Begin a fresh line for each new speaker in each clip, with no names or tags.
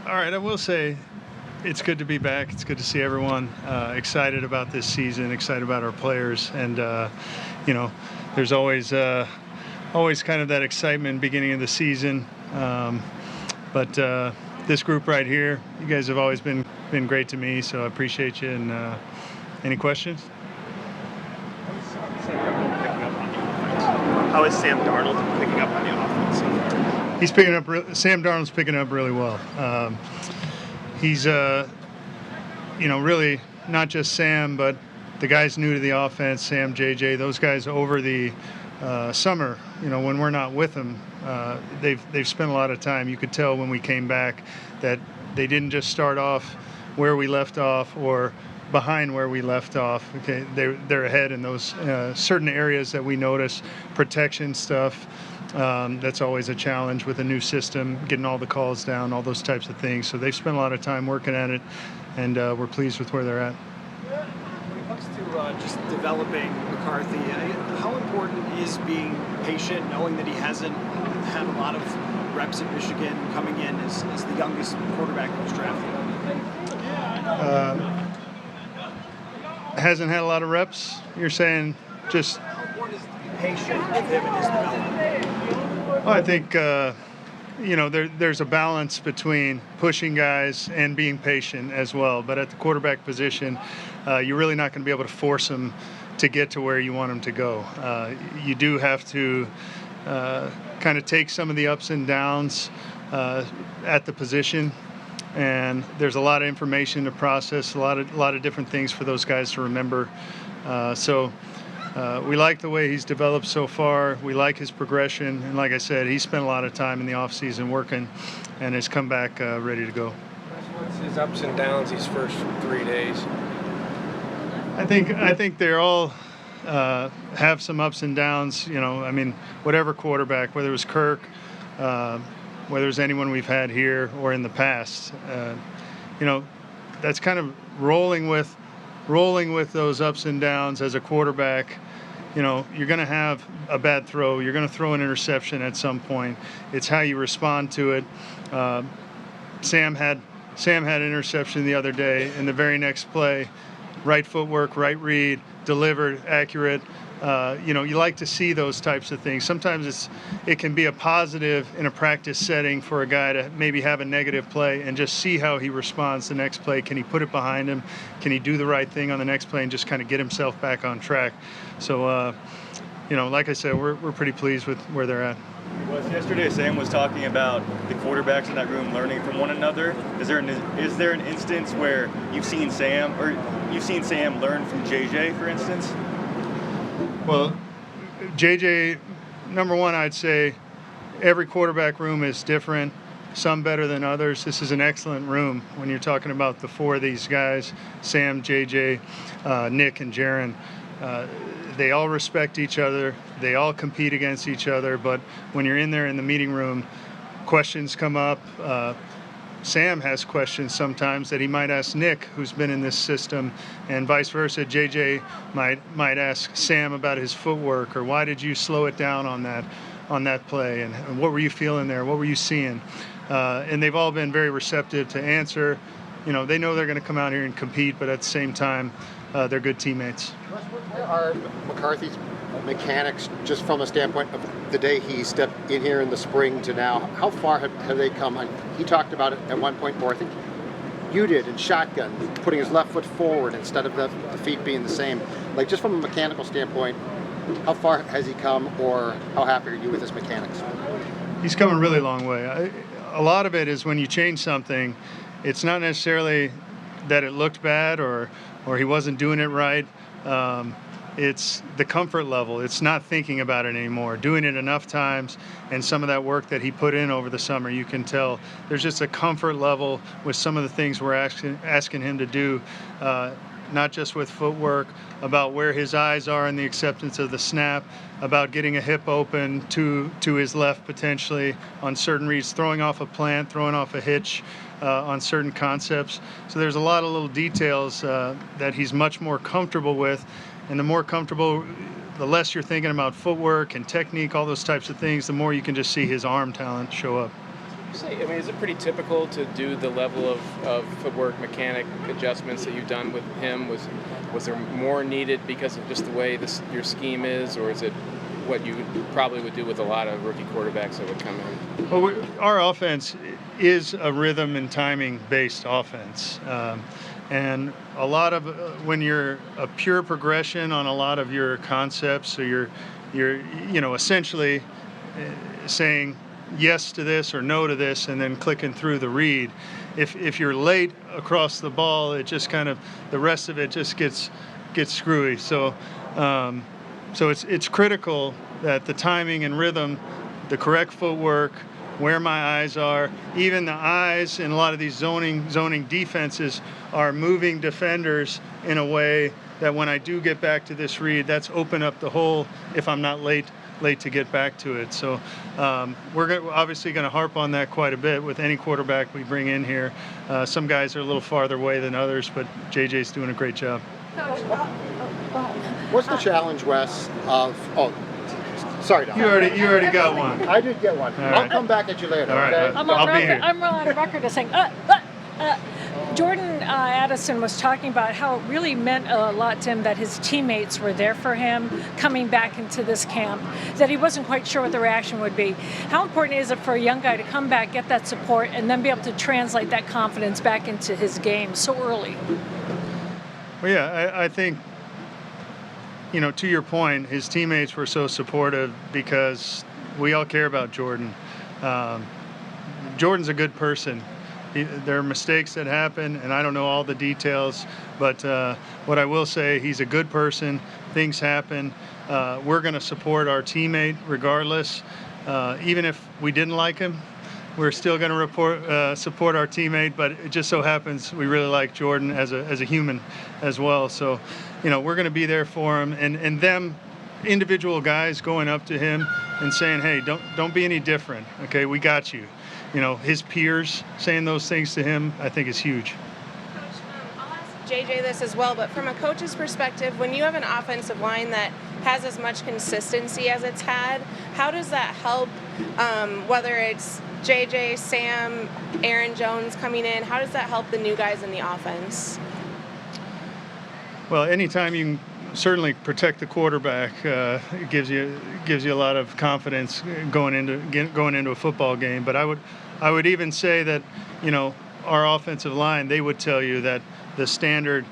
All right, I will say it's good to be back. It's good to see everyone excited about this season, excited about our players, and there's always kind of that excitement beginning of the season. But this group right here, you guys have always been great to me, so I appreciate you. And any questions?
How is Sam Darnold picking up on the offense so far?
He's picking up. Sam Darnold's picking up really well. He's really not just Sam, but the guys new to the offense, Sam, JJ, those guys over the summer. When we're not with them, they've spent a lot of time. You could tell when we came back that they didn't just start off where we left off or behind where we left off. Okay, they're ahead in those certain areas that we notice, protection stuff. That's always a challenge with a new system, getting all the calls down, all those types of things. So they've spent a lot of time working at it, and we're pleased with where they're at.
When it comes to just developing McCarthy, how important is being patient, knowing that he hasn't had a lot of reps at Michigan, coming in as the youngest quarterback that was drafted?
Hasn't had a lot of reps? You're saying just...
How important is to be patient with him and his development?
Well, I think, there's a balance between pushing guys and being patient as well. But at the quarterback position, you're really not going to be able to force them to get to where you want them to go. You do have to kind of take some of the ups and downs at the position. And there's a lot of information to process, a lot of different things for those guys to remember. So we like the way he's developed so far. We like his progression. And like I said, he spent a lot of time in the offseason working and has come back ready to go.
What's his ups and downs these first 3 days?
I think they're all have some ups and downs. Whatever quarterback, whether it was Kirk, whether it's anyone we've had here or in the past, that's kind of rolling with those ups and downs as a quarterback. You're going to have a bad throw. You're going to throw an interception at some point. It's how you respond to it. Sam had an interception the other day. In the very next play, right footwork, right read, delivered, accurate. You like to see those types of things. Sometimes it can be a positive in a practice setting for a guy to maybe have a negative play and just see how he responds the next play. Can he put it behind him? Can he do the right thing on the next play and just kind of get himself back on track? So, like I said, we're pretty pleased with where they're at.
Yesterday, Sam was talking about the quarterbacks in that room learning from one another. Is there an instance where you've seen Sam learn from JJ, for instance?
Well, JJ, number one, I'd say every quarterback room is different, some better than others. This is an excellent room when you're talking about the four of these guys, Sam, JJ, Nick, and Jaron. They all respect each other. They all compete against each other. But when you're in there in the meeting room, questions come up. Sam has questions sometimes that he might ask Nick, who's been in this system, and vice versa. JJ might ask Sam about his footwork, or why did you slow it down on that play, and what were you feeling there? What were you seeing? And they've all been very receptive to answer. They know they're going to come out here and compete, but at the same time, they're good teammates.
Are McCarthy's mechanics, just from a standpoint of the day he stepped in here in the spring to now, how far have they come? He talked about it at one point more, I think you did, in shotgun, putting his left foot forward instead of the feet being the same. Like, just from a mechanical standpoint, how far has he come, or how happy are you with his mechanics?
He's come a really long way. A lot of it is when you change something, it's not necessarily that it looked bad or he wasn't doing it right. It's the comfort level. It's not thinking about it anymore. Doing it enough times, and some of that work that he put in over the summer, you can tell there's just a comfort level with some of the things we're asking him to do, not just with footwork, about where his eyes are in the acceptance of the snap, about getting a hip open to his left potentially on certain reads, throwing off a plant, throwing off a hitch on certain concepts. So there's a lot of little details that he's much more comfortable with. And the more comfortable, the less you're thinking about footwork and technique, all those types of things, the more you can just see his arm talent show up.
I mean, is it pretty typical to do the level of footwork mechanic adjustments that you've done with him? Was there more needed because of just the way your scheme is, or is it what you probably would do with a lot of rookie quarterbacks that would come in?
Well, our offense is a rhythm and timing based offense. And a lot of when you're a pure progression on a lot of your concepts, so you're essentially saying yes to this or no to this and then clicking through the read. If you're late across the ball, it just kind of, the rest of it just gets screwy. So it's critical that the timing and rhythm, the correct footwork, where my eyes are, even the eyes in a lot of these zoning defenses are moving defenders in a way that when I do get back to this read, that's open up the hole if I'm not late to get back to it. So we're obviously going to harp on that quite a bit with any quarterback we bring in here. Some guys are a little farther away than others, but JJ's doing a great job.
What's the challenge, Wes, sorry, Don.
You already got one.
I did get one.
All
I'll
right.
come back at you later,
All right.
okay?
I'll be here.
I'm on record as saying, Jordan Addison was talking about how it really meant a lot to him that his teammates were there for him coming back into this camp, that he wasn't quite sure what the reaction would be. How important is it for a young guy to come back, get that support, and then be able to translate that confidence back into his game so early?
Well, yeah, I think, to your point, his teammates were so supportive because we all care about Jordan. Jordan's a good person. There are mistakes that happen, and I don't know all the details, but what I will say, he's a good person. Things happen. We're going to support our teammate regardless. Even if we didn't like him, we're still going to support our teammate, but it just so happens we really like Jordan as a human as well. So, we're going to be there for him, and them individual guys going up to him and saying, hey, don't be any different. Okay, we got you. His peers saying those things to him, I think is huge.
Coach, I'll ask JJ this as well, but from a coach's perspective, when you have an offensive line that has as much consistency as it's had, how does that help, whether it's JJ, Sam, Aaron Jones coming in, how does that help the new guys in the offense?
Well, anytime you can certainly protect the quarterback, it gives you a lot of confidence going into a football game. But I would even say that our offensive line, they would tell you that the standard,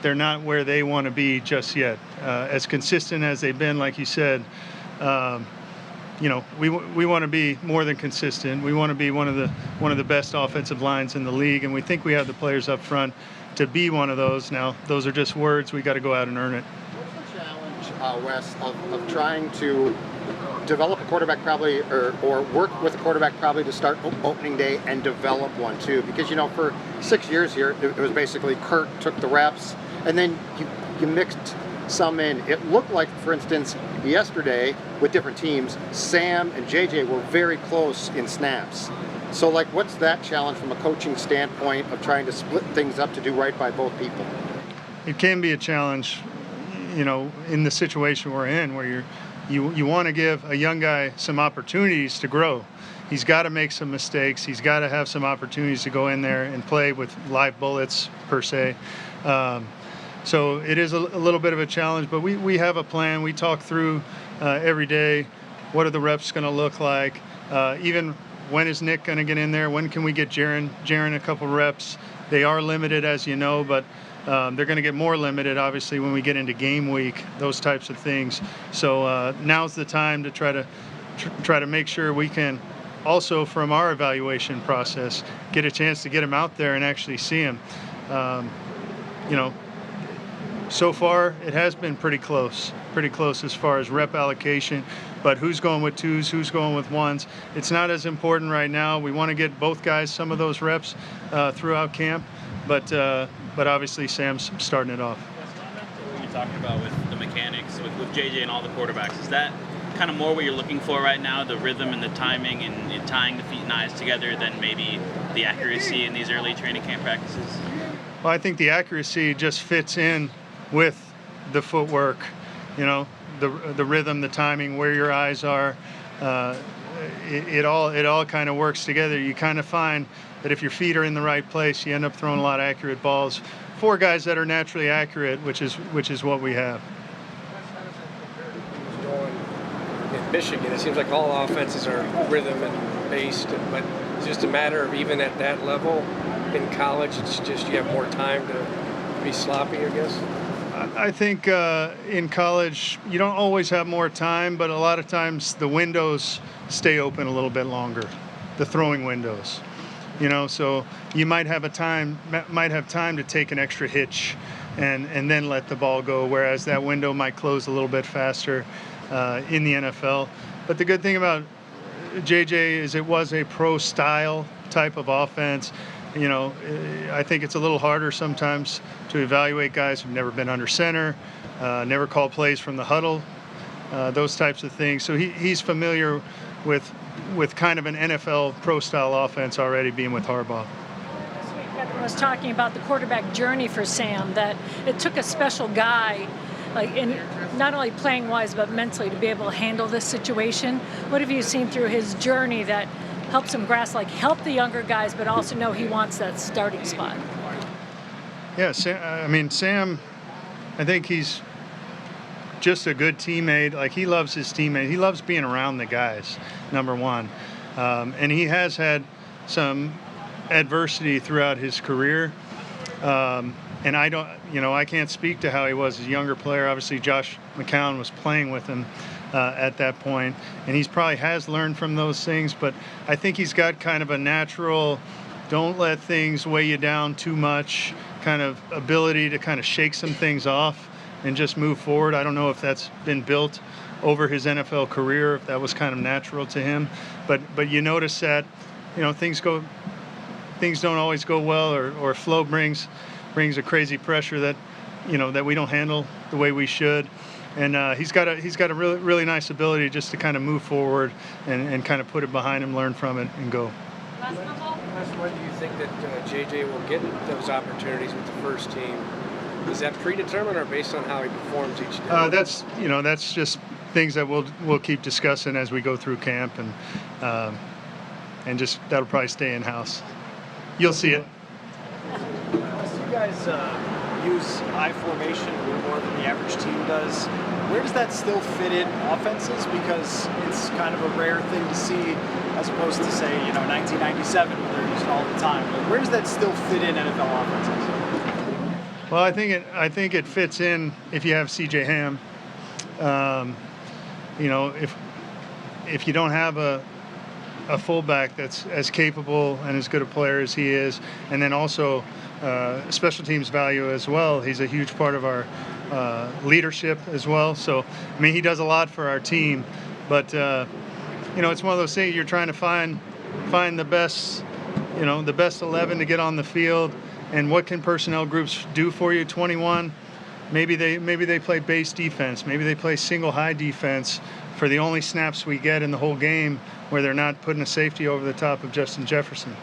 they're not where they want to be just yet. As consistent as they've been, like you said, we want to be more than consistent. We want to be one of the best offensive lines in the league, and we think we have the players up front to be one of those. Now, those are just words. We got to go out and earn it.
What's the challenge, Wes, of trying to develop a quarterback probably, or work with a quarterback probably to start opening day and develop one too? Because, for 6 years here, it was basically Kirk took the reps, and then you mixed some in. It looked like, for instance, yesterday with different teams, Sam and JJ were very close in snaps. So, what's that challenge from a coaching standpoint of trying to split things up to do right by both people?
It can be a challenge, in the situation we're in, where you want to give a young guy some opportunities to grow. He's got to make some mistakes. He's got to have some opportunities to go in there and play with live bullets, per se. So it is a little bit of a challenge, but we have a plan. We talk through every day, what are the reps going to look like, even when is Nick going to get in there? When can we get Jaron a couple reps? They are limited, as you know, but they're going to get more limited, obviously, when we get into game week, those types of things. So now's the time to try to make sure we can also, from our evaluation process, get a chance to get him out there and actually see him. So far, it has been pretty close as far as rep allocation, but who's going with twos, who's going with ones, it's not as important right now. We want to get both guys some of those reps throughout camp, but obviously Sam's starting it off.
What you're talking about with the mechanics, with JJ and all the quarterbacks, is that kind of more what you're looking for right now, the rhythm and the timing and tying the feet and eyes together, than maybe the accuracy in these early training camp practices?
Well, I think the accuracy just fits in with the footwork, the rhythm, the timing, where your eyes are. it all kind of works together. You kind of find that if your feet are in the right place, you end up throwing a lot of accurate balls for guys that are naturally accurate, which is what we have.
In Michigan, it seems like all offenses are rhythm and based, but it's just a matter of even at that level. In college, it's just you have more time to be sloppy, I guess.
I think in college you don't always have more time, but a lot of times the windows stay open a little bit longer, the throwing windows. So you might have time to take an extra hitch and then let the ball go, whereas that window might close a little bit faster in the NFL. But the good thing about JJ is it was a pro style type of offense. I think it's a little harder sometimes to evaluate guys who've never been under center, never called plays from the huddle, those types of things. So he's familiar with kind of an NFL pro-style offense already, being with Harbaugh.
This week, Kevin was talking about the quarterback journey for Sam, that it took a special guy, like in not only playing wise but mentally, to be able to handle this situation. What have you seen through his journey that helps him grasp, help the younger guys, but also know he wants that starting spot?
Yeah, Sam, I think he's just a good teammate. He loves his teammate. He loves being around the guys, number one. And he has had some adversity throughout his career. And I can't speak to how he was as a younger player. Obviously, Josh McCown was playing with him at that point, and he's probably has learned from those things, but I think he's got kind of a natural, don't let things weigh you down too much, kind of ability to kind of shake some things off and just move forward. I don't know if that's been built over his NFL career, if that was kind of natural to him, but you notice that, things don't always go well, or flow brings a crazy pressure that we don't handle the way we should. And he's got a really, really nice ability just to kind of move forward and kind of put it behind him, learn from it, and go.
When do you think that JJ will get those opportunities with the first team? Is that predetermined or based on how he performs each day?
That's just things that we'll keep discussing as we go through camp, and just that'll probably stay in house. You'll see it.
You guys use I formation a little more than the average team does. Where does that still fit in offenses? Because it's kind of a rare thing to see, as opposed to, say, 1997 when they're used all the time. But where does that still fit in NFL offenses?
Well, I think it fits in if you have C.J. Ham. If you don't have a fullback that's as capable and as good a player as he is, and then also special teams value as well. He's a huge part of our leadership as well. So, he does a lot for our team, but it's one of those things you're trying to find the best, the best 11 to get on the field, and what can personnel groups do for you? 21, maybe they play base defense, maybe they play single high defense for the only snaps we get in the whole game, where they're not putting a safety over the top of Justin Jefferson.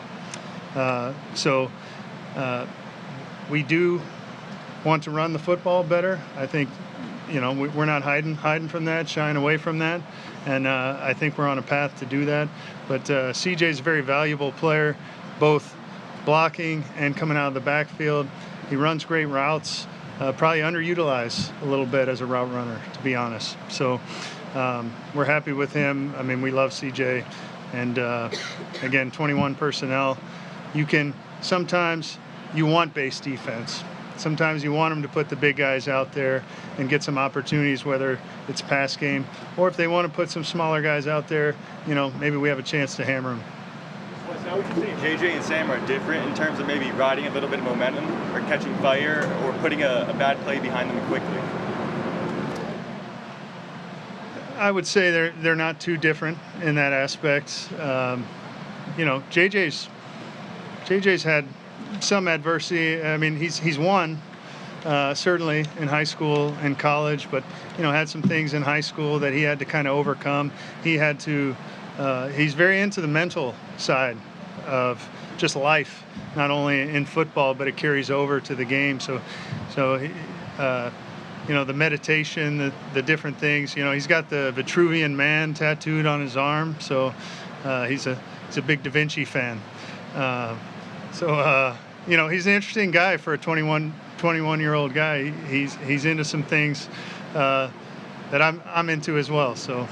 We do want to run the football better. I think, we're not hiding from that, shying away from that, and I think we're on a path to do that. But CJ is a very valuable player, both blocking and coming out of the backfield. He runs great routes, probably underutilized a little bit as a route runner, to be honest. So we're happy with him. We love CJ, and again, 21 personnel. Sometimes you want base defense. Sometimes you want them to put the big guys out there and get some opportunities, whether it's pass game, or if they want to put some smaller guys out there, maybe we have a chance to hammer them.
Now, would you say JJ and Sam are different in terms of maybe riding a little bit of momentum, or catching fire, or putting a bad play behind them quickly?
I would say they're not too different in that aspect. JJ's had some adversity. He's won certainly in high school and college, but had some things in high school that he had to kind of overcome. He's very into the mental side of just life, not only in football, but it carries over to the game. So the meditation, the different things. He's got the Vitruvian Man tattooed on his arm, so he's a big Da Vinci fan. He's an interesting guy for a 21-year-old guy. He's into some things that I'm into as well. So